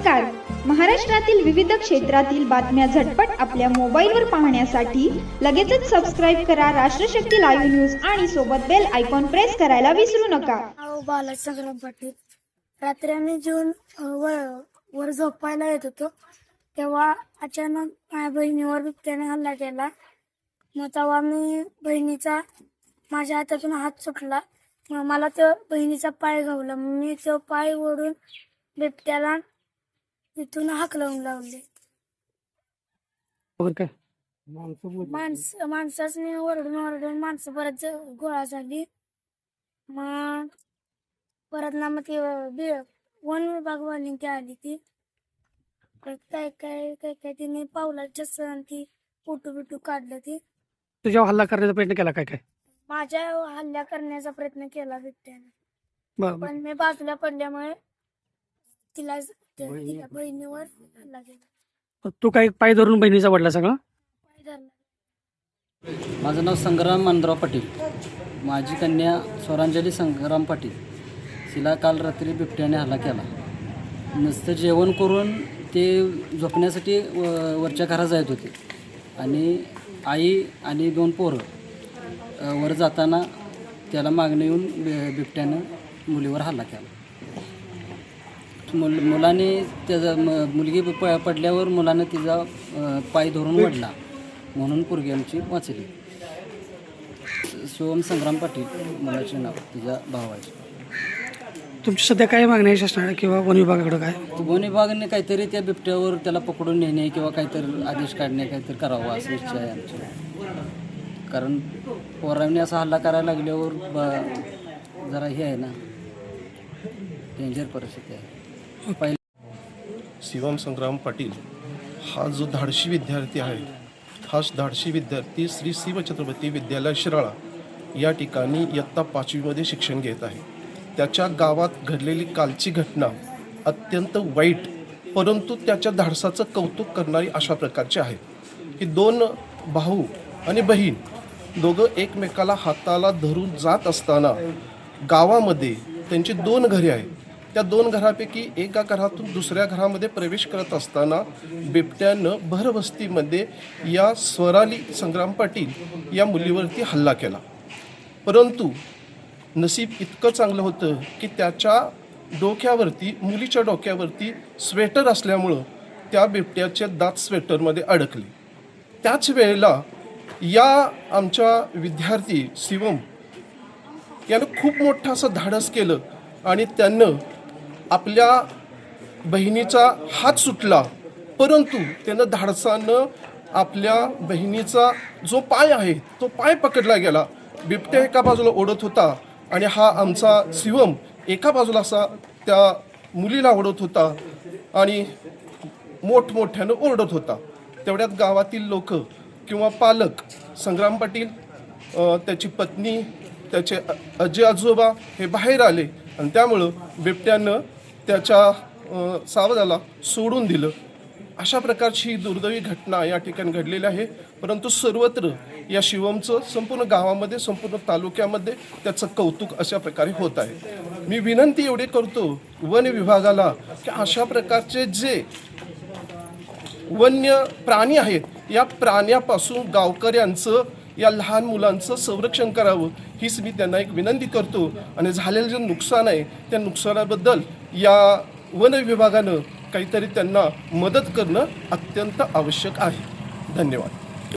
नमस्कार. महाराष्ट्रातील विविध क्षेत्रातील बातम्या झटपट आपल्या मोबाईलवर पाहण्यासाठी लगेचच सबस्क्राईब करा राष्ट्रशक्ती लाईव्ह न्यूज आणि सोबत बेल आयकॉन प्रेस करायला विसरू नका. बालाजी संग्राम पाटील. रात्री आम्ही जेवून वर झोपायला येत होतो तेव्हा अचानक माझ्या बहिणीवर बिबट्याने हल्ला केला. मग तेव्हा मी बहिणीचा माझ्या हातातून हात सुटला. मग मला तो बहिणीचा पाय घावला. मी तो पाय ओढून बिबट्याला तिथून हाकलवून लावले. माणसाने ओरडून माणसं परत गोळा झाली. मग परत ना मग ते वन विभागवाली ती आली. ती काय काय काय काय तिने पावलाच्या सण ती फोटो बिटू काढलं. ती तुझ्यावर हल्ला करण्याचा प्रयत्न केला काय काय? माझ्या हल्ला करण्याचा प्रयत्न केला बिबट्याने, पण मी बाजूला पडल्यामुळे तिला बहिणीवर हल्ला केला. तू काय पाय धरून बहिणीचा वडला सगळा? पाय धरला. माझं नाव संग्राम मानराव पाटील. माझी कन्या स्वरांजली संग्राम पाटील. तिला काल रात्री बिबट्याने हल्ला केला. नुसतं जेवण करून ते झोपण्यासाठी वरच्या घरात जात होते आणि आई आणि 2 पोरं वर जाताना त्याला मागणं येऊन बिबट्यानं मुलीवर हल्ला केला. मुलाने त्याचा मुलगी पडल्यावर मुलानं तिचा पाय धरून वडला म्हणून पोरगी आमची वाचली. शिवम संग्राम पाटील मुलाचे नाव, तिच्या भावाचे. तुमची सध्या काय मागणी आहे शासनाला किंवा वन विभागाकडे? काय वन विभागाने काहीतरी त्या बिबट्यावर त्याला पकडून नेणे किंवा काहीतरी आदेश काढणे काहीतरी करावं अशी इच्छा आहे आमची. कारण पोरांनी असा हल्ला करायला लागल्यावर जरा हे आहे ना, डेंजर परिस्थिती आहे. शिवम संग्राम पाटील हा जो धाडशी विद्यार्थी आहे, हा धाडशी विद्यार्थी श्री शिवछत्रपती विद्यालय शिराळा या ठिकाणी इयत्ता 5वीमध्ये शिक्षण घेत आहे. त्याच्या गावात घडलेली कालची घटना अत्यंत वाईट, परंतु त्याच्या धाडसाचं कौतुक करणारी अशा प्रकारची आहे की 2 भाऊ आणि बहीण दोघं एकमेकाला हाताला धरून जात असताना गावामध्ये त्यांची 2 घरे आहेत. त्या 2 घरापैकी एका घरातून दुसऱ्या घरामध्ये प्रवेश करत असताना बिबट्यानं भरवस्तीमध्ये या स्वराली संग्राम पाटील या मुलीवरती हल्ला केला. परंतु नशीब इतकं चांगलं होतं की त्याच्या डोक्यावरती, मुलीच्या डोक्यावरती स्वेटर असल्यामुळं त्या बिबट्याचे दात स्वेटरमध्ये अडकले. त्याच वेळेला या आमच्या विद्यार्थी शिवम यानं खूप मोठं असं धाडस केलं आणि त्यानं आपल्या बहिणीचा हात सुटला, परंतु त्यानं धाडसानं आपल्या बहिणीचा जो पाय आहे तो पाय पकडला गेला. बिबट्या एका बाजूला ओढत होता आणि हा आमचा शिवम एका बाजूला असा त्या मुलीला ओढत होता आणि मोठमोठ्यानं ओरडत होता. तेवढ्यात गावातील लोक किंवा पालक संग्राम पाटील, त्याची पत्नी, त्याचे आजी आजोबा हे बाहेर आले आणि त्यामुळं बिबट्यानं त्याच्या सावजाला सोडून दिलं. अशा प्रकारची दुर्दैवी घटना या ठिकाणी घडलेली आहे. परंतु सर्वत्र या शिवमचं संपूर्ण गावामध्ये, संपूर्ण तालुक्यामध्ये त्याचं कौतुक अशा प्रकारे होत आहे. मी विनंती एवढी करतो वन विभागाला की अशा प्रकारचे जे वन्य प्राणी आहेत, या प्राण्यापासून गावकऱ्यांचं, या लहान मुलांचं संरक्षण करावं हीच मी त्यांना एक विनंती करतो. आणि झालेलं जे नुकसान आहे त्या नुकसानाबद्दल या वन विभागानं काहीतरी त्यांना मदत करणं अत्यंत आवश्यक आहे. धन्यवाद.